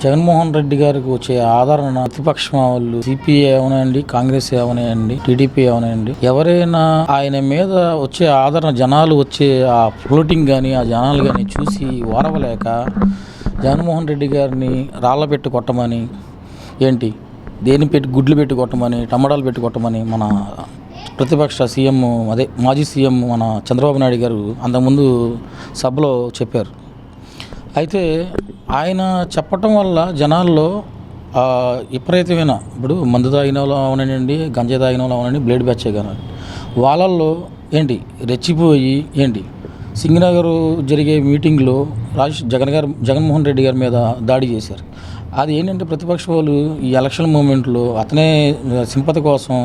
జగన్మోహన్ రెడ్డి గారికి వచ్చే ఆదరణ ప్రతిపక్షం వాళ్ళు సిపిఐ అవనండి, కాంగ్రెస్ అవనండి, టీడీపీ అవనండి, ఎవరైనా ఆయన మీద వచ్చే ఆదరణ జనాలు వచ్చే ఆ ఫ్లోటింగ్ కానీ ఆ జనాలు కానీ చూసి ఓరవలేక జగన్మోహన్ రెడ్డి గారిని రాళ్ళ పెట్టి కొట్టమని, ఏంటి దేని పెట్టి గుడ్లు పెట్టి కొట్టమని, టమాటాలు పెట్టి కొట్టమని మన ప్రతిపక్ష సీఎం మాజీ సీఎం మన చంద్రబాబు నాయుడు గారు అంతకుముందు సభలో చెప్పారు. అయితే ఆయన చెప్పటం వల్ల జనాల్లో విపరీతమైన ఇప్పుడు మందు తాగిన వాళ్ళు అవనండి, గంజా తాగిన వాళ్ళు అవనండి, బ్లేడ్ బ్యాచే కానీ వాళ్ళల్లో ఏంటి రెచ్చిపోయి ఏంటి సింగనగర్ జరిగే మీటింగ్లో జగన్మోహన్ రెడ్డి గారి మీద దాడి చేశారు. అది ఏంటంటే ప్రతిపక్ష వాళ్ళు ఈ ఎలక్షన్ మూమెంట్లో అతనే సింపతి కోసం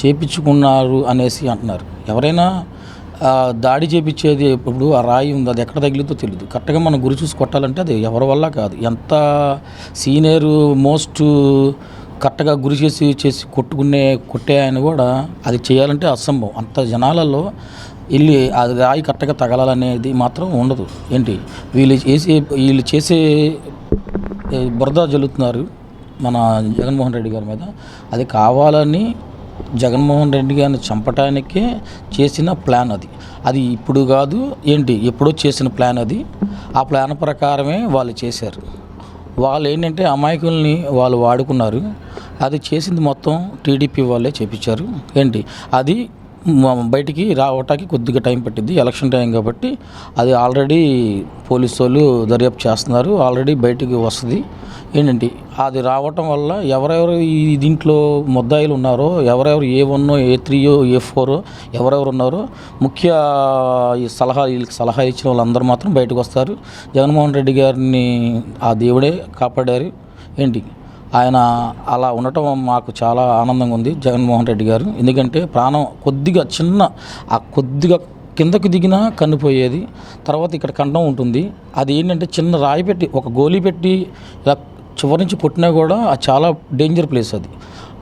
చేపించుకున్నారు అనేసి అంటున్నారు. ఎవరైనా దాడి చేపించేది ఇప్పుడు ఆ రాయి ఉంది, అది ఎక్కడ తగిలితో తెలియదు. కరెక్ట్గా మనం గురి చూసి కొట్టాలంటే అది ఎవరి వల్ల కాదు. ఎంత సీనియరు మోస్ట్ కరెక్ట్గా గురి చేసి కొట్టే ఆయన కూడా అది చేయాలంటే అసంభవం. అంత జనాలలో వెళ్ళి అది రాయి కరెక్ట్గా తగలాలనేది మాత్రం ఉండదు. ఏంటి వీళ్ళు చేసే బురద జల్లుతున్నారు మన జగన్మోహన్ రెడ్డి గారి మీద. అది కావాలని జగన్మోహన్ రెడ్డి గారిని చంపటానికే చేసిన ప్లాన్ అది ఇప్పుడు కాదు, ఏంటి ఎప్పుడో చేసిన ప్లాన్ అది. ఆ ప్లాన్ ప్రకారమే వాళ్ళు చేశారు. వాళ్ళు ఏంటంటే అమాయకుల్ని వాళ్ళు వాడుకున్నారు. అది చేసింది మొత్తం టీడీపీ వాళ్ళే చేపించారు. ఏంటి అది బయటికి రావటానికి కొద్దిగా టైం పట్టింది, ఎలక్షన్ టైం కాబట్టి. అది ఆల్రెడీ పోలీసు వాళ్ళు దర్యాప్తు చేస్తున్నారు, ఆల్రెడీ బయటికి వస్తుంది. ఏంటంటే అది రావటం వల్ల ఎవరెవరు ఈ దీంట్లో ముద్దాయిలు ఉన్నారో, ఎవరెవరు A1 A3 A4 ఎవరెవరు ఉన్నారో ముఖ్య వీళ్ళకి సలహా ఇచ్చిన వాళ్ళందరూ మాత్రం బయటకు వస్తారు. జగన్మోహన్ రెడ్డి గారిని ఆ దేవుడే కాపాడారు. ఏంటి ఆయన అలా ఉండటం మాకు చాలా ఆనందంగా ఉంది జగన్మోహన్ రెడ్డి గారు. ఎందుకంటే ప్రాణం కొద్దిగా కిందకు దిగినా కన్నుపోయేది, తర్వాత ఇక్కడ కంఠం ఉంటుంది. అది ఏంటంటే చిన్న రాయి పెట్టి ఒక గోలీ పెట్టి ఇలా చివరి నుంచి కొట్టినా కూడా అది చాలా డేంజర్ ప్లేస్.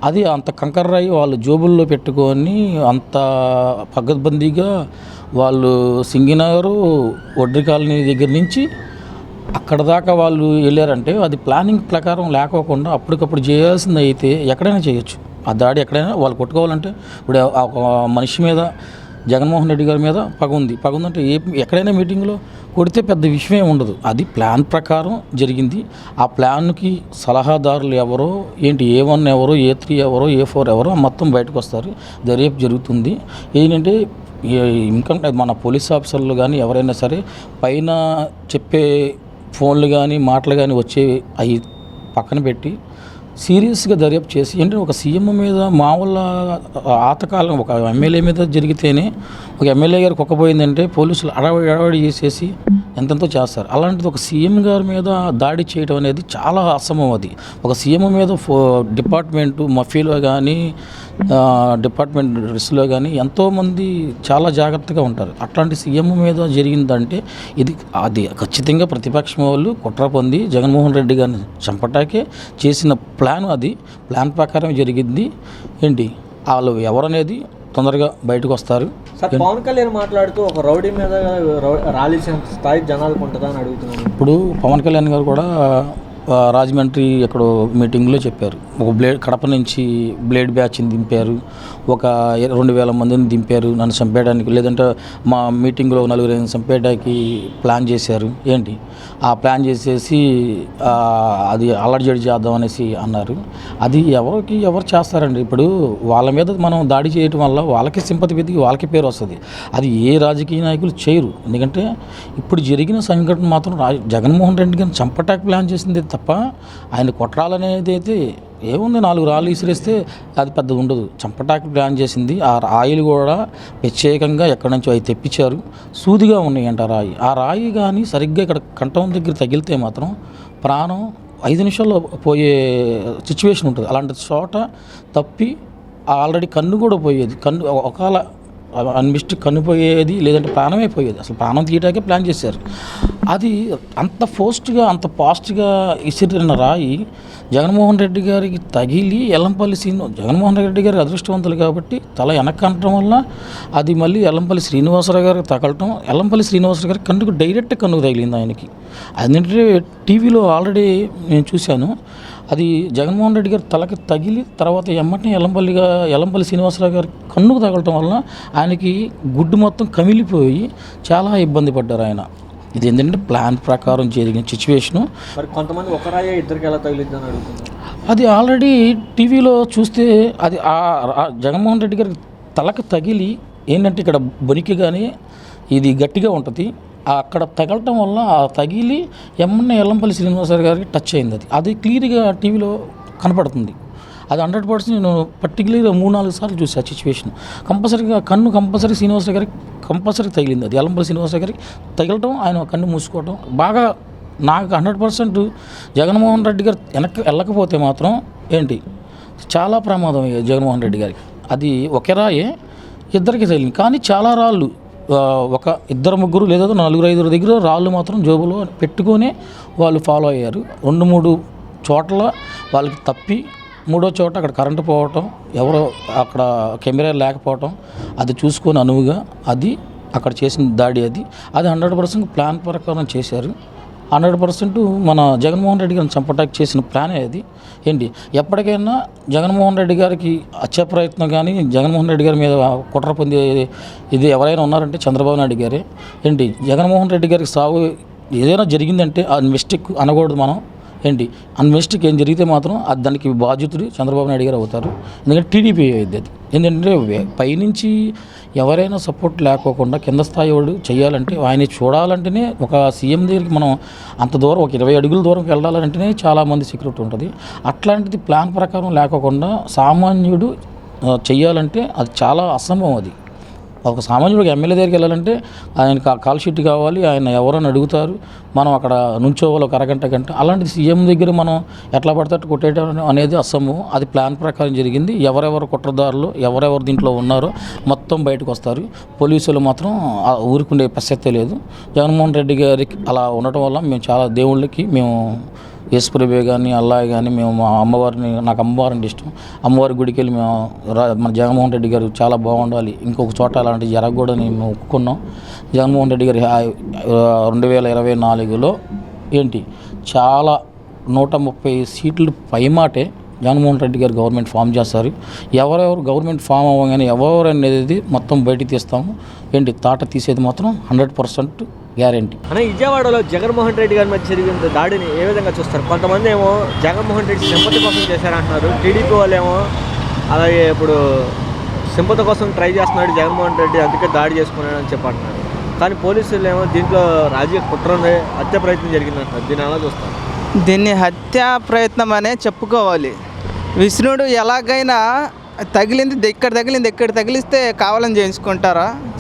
అది అంత కంకర రాయి వాళ్ళు జోబుల్లో పెట్టుకొని అంత పగడ్బందీగా వాళ్ళు సింగినగరు వడ్రీ కాలనీ దగ్గర నుంచి అక్కడ దాకా వాళ్ళు వెళ్ళారంటే అది ప్లానింగ్ ప్రకారం లేకోకుండా అప్పటికప్పుడు చేయాల్సింది. అయితే ఎక్కడైనా చేయొచ్చు ఆ దాడి, ఎక్కడైనా వాళ్ళు కొట్టుకోవాలంటే. ఇప్పుడు ఒక మనిషి మీద జగన్మోహన్ రెడ్డి గారి మీద పగ ఉందంటే ఎక్కడైనా మీటింగ్లో కొడితే పెద్ద విషయమే ఉండదు. అది ప్లాన్ ప్రకారం జరిగింది. ఆ ప్లాన్కి సలహాదారులు ఎవరో, ఏంటి A1 ఎవరో, A3 ఎవరో, A4 ఎవరో మొత్తం బయటకు వస్తారు. దర్యాప్తు జరుగుతుంది. ఏంటంటే ఇంకా మన పోలీస్ ఆఫీసర్లు కానీ ఎవరైనా సరే పైన చెప్పే ఫోన్లు కానీ మాటలు కానీ వచ్చే అవి పక్కన పెట్టి సీరియస్గా దర్యాప్తు చేసి, ఏంటంటే ఒక సీఎం మీద మామూలు ఆతకాలం ఒక ఎమ్మెల్యే మీద జరిగితేనే, ఒక ఎమ్మెల్యే గారికి కుక్కపోయిందంటే పోలీసులు అడవడి చేసేసి ఎంతెంతో చేస్తారు. అలాంటిది ఒక సీఎం గారి మీద దాడి చేయడం అనేది చాలా అసంభవం. అది ఒక సీఎం మీద డిపార్ట్మెంటు మఫీలో కానీ డిపార్ట్మెంట్ డ్రెస్లో కానీ ఎంతోమంది చాలా జాగ్రత్తగా ఉంటారు. అట్లాంటి సీఎం మీద జరిగిందంటే అది ఖచ్చితంగా ప్రతిపక్షం వాళ్ళు కుట్ర పొంది జగన్మోహన్ రెడ్డి గారిని చంపటాకే చేసిన ప్లాన్. అది ప్లాన్ ప్రకారం జరిగింది. ఏంటి వాళ్ళు ఎవరనేది తొందరగా బయటకు వస్తారు. సార్, పవన్ కళ్యాణ్ మాట్లాడుతూ ఒక రౌడీ మీద రాలేసిన స్థాయి జనాలకు ఉంటుందా అని అడుగుతున్నాను. ఇప్పుడు పవన్ కళ్యాణ్ గారు కూడా రాజమండ్రి ఎక్కడో మీటింగ్లో చెప్పారు. కడప నుంచి బ్లేడ్ బ్యాచ్ని దింపారు, ఒక 2000 మందిని దింపారు నన్ను చంపేయడానికి, లేదంటే మా మీటింగ్లో 4 చంపేయడానికి ప్లాన్ చేశారు. ఏంటి ఆ ప్లాన్ చేసేసి అది అల్లరి చేద్దాం అనేసి అన్నారు. అది ఎవరు చేస్తారండి? ఇప్పుడు వాళ్ళ మీద మనం దాడి చేయటం వల్ల వాళ్ళకి సింపతి వెతికి వాళ్ళకి పేరు వస్తుంది. అది ఏ రాజకీయ నాయకులు చేయరు. ఎందుకంటే ఇప్పుడు జరిగిన సంఘటన మాత్రం జగన్మోహన్ రెడ్డి గారిని చంపటానికి ప్లాన్ చేసింది తప్ప ఆయన కొట్టాలనేది అయితే ఏముంది. 4 రాళ్ళు విసిరేస్తే అది పెద్దది ఉండదు. చంపటానికి ప్లాన్ చేసింది. ఆ రాయిలు కూడా ప్రత్యేకంగా ఎక్కడి నుంచో అవి తెప్పించారు. సూదిగా ఉన్నాయంట రాయి. ఆ రాయి కానీ సరిగ్గా ఇక్కడ కంఠం దగ్గర తగిలితే మాత్రం ప్రాణం 5 నిమిషాల్లో పోయే సిచ్యువేషన్ ఉంటుంది. అలాంటి చోట తప్పి ఆల్రెడీ కన్ను కూడా పోయేది. కన్ను ఒకవేళ అన్మిస్ట్ కనిపోయేది, లేదంటే ప్రాణమే పోయేది. అసలు ప్రాణం తీయడానికే ప్లాన్ చేశారు. అది అంత ఫోస్ట్గా అంత ఫాస్ట్గా ఇసిరిన రాయి జగన్మోహన్ రెడ్డి గారికి తగిలి ఎల్లంపల్లి జగన్మోహన్ రెడ్డి గారి అదృష్టవంతులు కాబట్టి తల వెనక్కి అనటం వల్ల అది మళ్ళీ ఎల్లంపల్లి శ్రీనివాసరావు గారికి తగలటం, ఎల్లంపల్లి శ్రీనివాసరావు గారి కన్నుకు డైరెక్ట్ కన్నుకు తగిలింది ఆయనకి. అదేంటంటే టీవీలో ఆల్రెడీ నేను చూశాను. అది జగన్మోహన్ రెడ్డి గారి తలకి తగిలి తర్వాత ఎమ్మటనే ఎల్లంపల్లి శ్రీనివాసరావు గారి కన్నుకు తగలటం వల్ల ఆయనకి గుడ్డు మొత్తం కమిలిపోయి చాలా ఇబ్బంది పడ్డారు ఆయన. ఇది ఏంటంటే ప్లాన్ ప్రకారం జరిగిన సిచ్యువేషను. మరి కొంతమంది ఒక రాయే ఇద్దరికి ఎలా తగిలిద్దని అడుగుతున్నారు. అది ఆల్రెడీ టీవీలో చూస్తే అది జగన్మోహన్ రెడ్డి గారికి తలకు తగిలి ఏంటంటే ఇక్కడ బొనికి కానీ ఇది గట్టిగా ఉంటుంది, అక్కడ తగలటం వల్ల ఆ తగిలి ఎల్లంపల్లి శ్రీనివాసరావు గారికి టచ్ అయింది. అది క్లియర్గా టీవీలో కనపడుతుంది. అది 100% నేను పర్టికులర్గా 3-4 సార్లు చూసాను సిచ్యువేషన్. కంపల్సరీ శ్రీనివాసరావు గారికి కంపల్సరీ తగిలింది. అది ఎల్లంపల్లి శ్రీనివాసరావు గారికి తగలటం, ఆయన కన్ను మూసుకోవటం బాగా నాకు 100% జగన్మోహన్ రెడ్డి గారు వెళ్ళకపోతే మాత్రం చాలా ప్రమాదం అయ్యేది జగన్మోహన్ రెడ్డి గారికి. అది ఒకే రాయే ఇద్దరికి తగిలింది. కానీ చాలా రాళ్ళు ఒక 2-3 లేదా 4-5 దగ్గర రాళ్ళు మాత్రం జోబులో పెట్టుకొని వాళ్ళు ఫాలో అయ్యారు. 2-3 చోట్ల వాళ్ళకి తప్పి, 3వ చోట అక్కడ కరెంటు పోవటం, ఎవరో అక్కడ కెమెరా లేకపోవటం, అది చూసుకొని అనువుగా అది అక్కడ చేసిన దాడి. అది 100% ప్లాన్ ప్రకారం చేశారు. 100% మన జగన్మోహన్ రెడ్డి గారిని చంపటానికి చేసిన ప్లానే అది. ఎప్పటికైనా జగన్మోహన్ రెడ్డి గారికి హత్య ప్రయత్నం కానీ జగన్మోహన్ రెడ్డి గారి మీద కుట్ర పొందే ఇది ఎవరైనా ఉన్నారంటే చంద్రబాబు నాయుడు గారే. జగన్మోహన్ రెడ్డి గారికి సావు ఏదైనా జరిగిందంటే అది మిస్టేక్ అనకూడదు మనం. అన్మిస్టేక్ ఏం జరిగితే మాత్రం అది దానికి బాధ్యతుడు చంద్రబాబు నాయుడు గారు అవుతారు. ఎందుకంటే టీడీపీ అయింది అది. ఎందుకంటే పైనుంచి ఎవరైనా సపోర్ట్ లేకోకుండా కింద స్థాయి వాడు చేయాలంటే ఆయన చూడాలంటేనే ఒక సీఎం దగ్గరికి మనం అంత దూరం ఒక 20 అడుగుల దూరంకి వెళ్ళాలంటేనే చాలామంది సెక్యూరిటీ ఉంటుంది. అట్లాంటిది ప్లాన్ ప్రకారం లేకోకుండా సామాన్యుడు చెయ్యాలంటే అది చాలా అసంభవం. అది ఒక సామాన్యుడికి ఎమ్మెల్యే దగ్గరికి వెళ్ళాలంటే ఆయనకు కాల్ షీట్ కావాలి, ఆయన ఎవరైనా అడుగుతారు, మనం అక్కడ నుంచోవాలి ఒక గంట. అలాంటిది సీఎం దగ్గర మనం ఎట్లా పడితే కొట్టేయడం అనేది అసంభవం. అది ప్లాన్ ప్రకారం జరిగింది. ఎవరెవరు కుట్రదారులు ఎవరెవరు దీంట్లో ఉన్నారో మొత్తం బయటకు వస్తారు. పోలీసులు మాత్రం ఊరుకుండే ప్రసక్తే లేదు. జగన్మోహన్ రెడ్డి గారికి అలా ఉండటం వల్ల మేము చాలా దేవుళ్ళకి మేము యేసుప్రభు కానీ అల్లా కానీ మేము మా అమ్మవారిని, నాకు అమ్మవారు అంటే ఇష్టం, అమ్మవారి గుడికి వెళ్ళి మేము మన జగన్మోహన్ రెడ్డి గారు చాలా బాగుండాలి, ఇంకొక చోట అలాంటి జరగకూడదని మేము ఒప్పుకున్నాం. జగన్మోహన్ రెడ్డి గారి 2024లో చాలా 130 సీట్లు పైమాటే జగన్మోహన్ రెడ్డి గారు గవర్నమెంట్ ఫామ్ చేస్తారు. ఎవరెవరు గవర్నమెంట్ ఫామ్ అవ్వగానే ఎవరు అనేది మొత్తం బయటికి తీస్తాము. తాట తీసేది మాత్రం 100% గ్యారెంటీ. అనే విజయవాడలో జగన్మోహన్ రెడ్డి గారి మధ్య జరిగిన దాడిని ఏ విధంగా చూస్తారు? కొంతమంది ఏమో జగన్మోహన్ రెడ్డి సింపతి కోసం చేశారంటున్నారు. టీడీపీ వాళ్ళు ఏమో అలాగే ఇప్పుడు సింపతి కోసం ట్రై చేస్తున్నాడు జగన్మోహన్ రెడ్డి, అందుకే దాడి చేసుకున్నాడు అని చెప్పి అంటున్నారు. కానీ పోలీసులు ఏమో దీంట్లో రాజకీయ కుట్ర హత్య ప్రయత్నం జరిగిందంటున్నారు. దీన్ని ఎలా చూస్తారు? దీన్ని హత్యా ప్రయత్నం అనే చెప్పుకోవాలి. విష్ణుడు ఎలాగైనా ఇక్కడ తగిలిస్తే కావాలని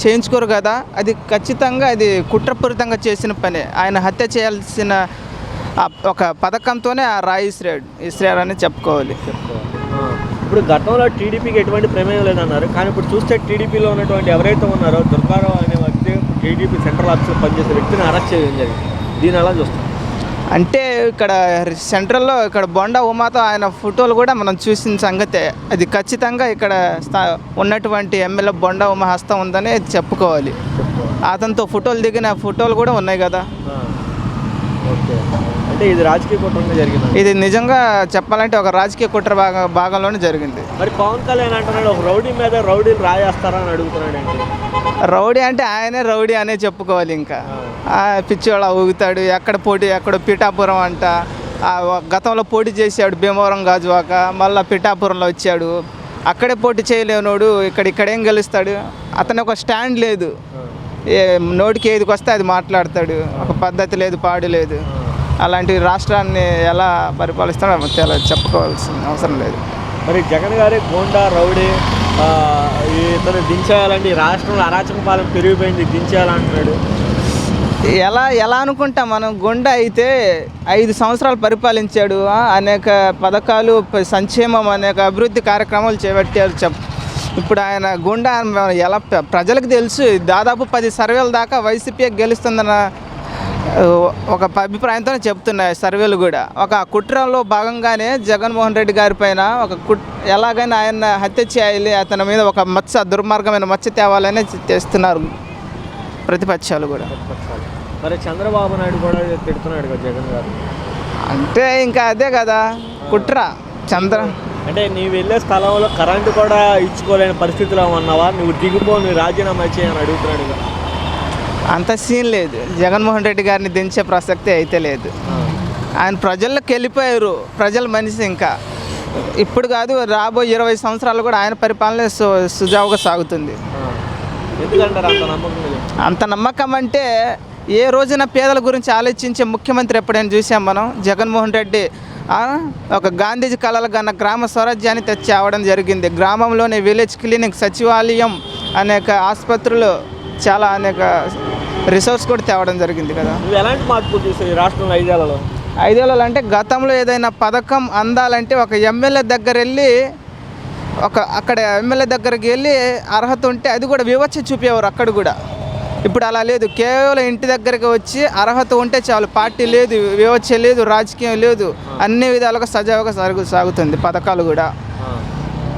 చేయించుకోరు కదా. అది ఖచ్చితంగా అది కుట్రపూరితంగా చేసిన పనే. ఆయన హత్య చేయాల్సిన ఒక పథకంతోనే ఆ రాయి ఇస్రారని చెప్పుకోవాలి. ఇప్పుడు గతంలో టీడీపీకి ఎటువంటి ప్రమేయం లేదన్నారు, కానీ ఇప్పుడు చూస్తే టీడీపీలో ఉన్నటువంటి ఎవరైతే ఉన్నారో దుర్గారావు అనే వ్యక్తి టీడీపీ సెంట్రల్ ఆఫీస్లో పనిచేసే వ్యక్తిని అరెస్ట్ చేయడం జరిగింది. దీన్ని ఎలా చూస్తాం? అంటే ఇక్కడ సెంట్రల్లో ఇక్కడ బొండా ఉమాతో ఆయన ఫోటోలు కూడా మనం చూసిన సంగతే. అది ఖచ్చితంగా ఇక్కడ ఉన్నటువంటి ఎమ్మెల్యే బొండా ఉమా హస్తం ఉందని చెప్పుకోవాలి. అతనితో ఫోటోలు దిగిన ఫోటోలు కూడా ఉన్నాయి కదా. అంటే ఇది రాజకీయ కుట్రగా జరిగింది. ఇది నిజంగా చెప్పాలంటే ఒక రాజకీయ కుట్ర భాగంలోనే జరిగింది. మరి పవన్ కళ్యాణ్ అంటున్నాడు ఒక రౌడీ మీద రౌడీలు రాయేస్తారా అని అడుగుతున్నాడు. రౌడీ అంటే ఆయనే రౌడీ అనే చెప్పుకోవాలి. ఇంకా పిచ్చివాళ్ళ ఊగుతాడు. ఎక్కడో పిఠాపురం అంట, గతంలో పోటీ చేశాడు భీమవరం గాజువాక, మళ్ళీ పిఠాపురంలో వచ్చాడు. అక్కడే పోటీ చేయలేనోడు ఇక్కడేం గెలుస్తాడు? అతను ఒక స్టాండ్ లేదు, నోటికి ఏదికి వస్తే అది మాట్లాడతాడు. ఒక పద్ధతి లేదు, పాడు లేదు. అలాంటి రాష్ట్రాన్ని ఎలా పరిపాలిస్తాడో చాలా చెప్పుకోవాల్సిన అవసరం లేదు. మరి జగన్ గారి గోండా రౌడీ ఇతను దించేయాలండి, రాష్ట్రంలో అరాచక పాలన పెరిగిపోయింది, దించేయాలంటున్నాడు. ఎలా అనుకుంటాం మనం? గుండా అయితే 5 సంవత్సరాలు పరిపాలించాడు. అనేక పథకాలు, సంక్షేమం, అనేక అభివృద్ధి కార్యక్రమాలు చేపట్టారు. ఇప్పుడు ఆయన గుండా ఎలా ప్రజలకు తెలుసు, దాదాపు 10 సర్వేల దాకా వైసీపీ గెలుస్తుందన్న ఒక అభిప్రాయంతో చెప్తున్నాయి సర్వేలు కూడా. ఒక కుట్రలో భాగంగానే జగన్మోహన్ రెడ్డి గారి పైన ఎలాగైనా ఆయన హత్య చేయాలి, అతని మీద ఒక దుర్మార్గమైన మచ్చ తేవాలని తెస్తున్నారు ప్రతిపక్షాలు కూడా. మరి చంద్రబాబు నాయుడు కూడా తిడుతున్నాడు కదా జగన్ గారు. అంటే ఇంకా అదే కదా కుట్ర. అంటే నీవు వెళ్ళే స్థలంలో కరెంటు కూడా ఇచ్చుకోలేని పరిస్థితిలో ఉన్నావా, నువ్వు దిగిపో, నువ్వు రాజీనామా చేయని అడుగుతున్నాడు కదా. అంత సీన్ లేదు, జగన్మోహన్ రెడ్డి గారిని దించే ప్రసక్తి అయితే లేదు. ఆయన ప్రజల్లోకి వెళ్ళిపోయారు, ప్రజల మనిషి. ఇంకా ఇప్పుడు కాదు, రాబోయే 20 సంవత్సరాలు కూడా ఆయన పరిపాలన సుజావుగా సాగుతుంది. ఎందుకంటారు అంత నమ్మకం? అంత నమ్మకం అంటే ఏ రోజున పేదల గురించి ఆలోచించే ముఖ్యమంత్రి ఎప్పుడైనా చూసాం మనం? జగన్మోహన్ రెడ్డి ఒక గాంధీజీ కళలు కన్నా గ్రామ స్వరాజ్యాన్ని తెచ్చి అవడం జరిగింది. గ్రామంలోనే విలేజ్ క్లినిక్, సచివాలయం, అనేక ఆసుపత్రులు, చాలా అనేక రిసోర్స్ కూడా తేవడం జరిగింది కదా. నువ్వు ఎలాంటి మార్పులు చూసావు ఈ రాష్ట్రంలో 5 ఏళ్లలో? 5 ఏళ్ళలో అంటే గతంలో ఏదైనా పథకం అందాలంటే ఒక ఎమ్మెల్యే దగ్గర వెళ్ళి అక్కడ ఎమ్మెల్యే దగ్గరికి వెళ్ళి అర్హత ఉంటే అది కూడా వివక్ష చూపేవారు అక్కడ కూడా. ఇప్పుడు అలా లేదు, కేవలం ఇంటి దగ్గరికి వచ్చి అర్హత ఉంటే చాలు. పార్టీ లేదు, వివక్ష లేదు, రాజకీయం లేదు, అన్ని విధాలుగా సజావుగా సాగుతుంది పథకాలు కూడా.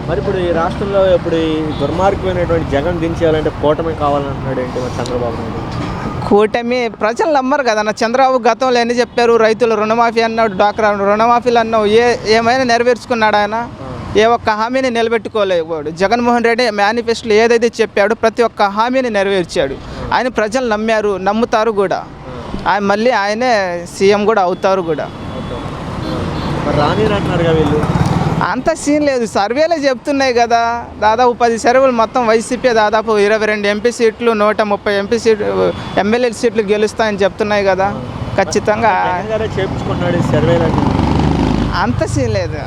మరి ఇప్పుడు ఈ రాష్ట్రంలో ఇప్పుడు ఈ దుర్మార్గమైనటువంటి జగన్ దించేయాలంటే కూటమి కావాలంటున్నాడు ఏంటి మరి చంద్రబాబు నాయుడు? కూటమి ప్రజలు నమ్మరు కదా. చంద్రబాబు గతంలో ఎన్ని చెప్పారు? రైతులు రుణమాఫీ అన్నాడు, డ్వాక్రా రుణమాఫీలు అన్నావు, ఏమైనా నెరవేర్చుకున్నాడు ఆయన? ఏ ఒక్క హామీని నిలబెట్టుకోలేవాడు. జగన్మోహన్ రెడ్డి మేనిఫెస్టోలో ఏదైతే చెప్పాడో ప్రతి ఒక్క హామీని నెరవేర్చాడు. ఆయన ప్రజలు నమ్మారు, నమ్ముతారు కూడా. ఆయన మళ్ళీ ఆయనే సీఎం కూడా అవుతారు కూడా. రానిరంటున్నారు వీళ్ళు. అంత సీన్ లేదు, సర్వేలే చెప్తున్నాయి కదా. దాదాపు 10 సర్వేలు మొత్తం వైసీపీ దాదాపు 22 ఎంపీ సీట్లు, 130 ఎమ్మెల్యే సీట్లు గెలుస్తాయని చెప్తున్నాయి కదా. ఖచ్చితంగా చేయించుకున్నాడు సర్వేలు. అంత సీన్ లేదు.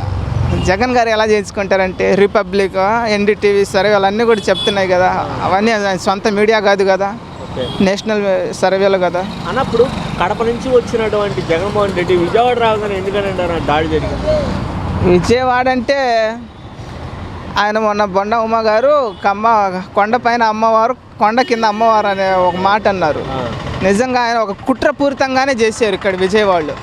జగన్ గారు ఎలా చేయించుకుంటారంటే రిపబ్లిక్, ఎన్డీటీవీ సర్వేలు అన్నీ కూడా చెప్తున్నాయి కదా. అవన్నీ సొంత మీడియా కాదు కదా, నేషనల్ సర్వేలు కదా. అన్నప్పుడు కడప నుంచి వచ్చినటువంటి జగన్మోహన్ రెడ్డి విజయవాడ రాగానే ఎందుకంటే దాడి జరిగింది? విజయవాడ అంటే ఆయన మొన్న బొండ ఉమ్మ గారు కొండపైన అమ్మవారు, కొండ కింద అమ్మవారు అనే ఒక మాట అన్నారు. నిజంగా ఆయన ఒక కుట్రపూరితంగానే చేశారు ఇక్కడ విజయవాడలో.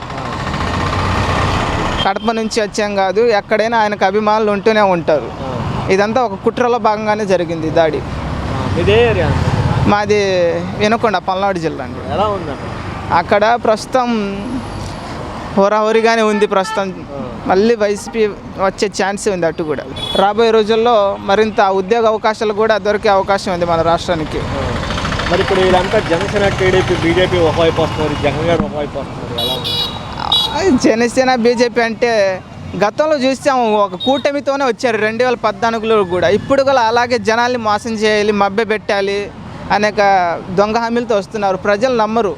కడప నుంచి వచ్చాం కాదు, ఎక్కడైనా ఆయనకు అభిమానులు ఉంటూనే ఉంటారు. ఇదంతా ఒక కుట్రలో భాగంగానే జరిగింది దాడి. ఇదే ఏరియా? మాది వినకొండ, పల్నాడు జిల్లా అండి. ఎలా ఉంది అక్కడ? ప్రస్తుతం హోరాహోరీగానే ఉంది ప్రస్తుతం. మళ్ళీ వైసీపీ వచ్చే ఛాన్సే ఉంది అటు కూడా. రాబోయే రోజుల్లో మరింత ఉద్యోగ అవకాశాలు కూడా దొరికే అవకాశం ఉంది మన రాష్ట్రానికి. మరి ఇప్పుడు వీళ్ళంతా జనసేన, టీడీపీ, బీజేపీ ఒకవైపు వస్తున్నారు, జగన్ గారు ఒకవైపు వస్తున్నారు. ఎలా ఉంది? జనసేన, బీజేపీ అంటే గతంలో చూసాము ఒక కూటమితోనే వచ్చారు 2014లో కూడా. ఇప్పుడు కూడా అలాగే జనాల్ని మోసం చేయాలి, మభ్య పెట్టాలి, అనేక దొంగ హామీలతో వస్తున్నారు. ప్రజలు నమ్మరు.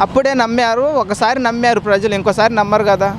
అప్పుడే నమ్మారు, ఒకసారి నమ్మారు ప్రజలు, ఇంకోసారి నమ్మరు కదా.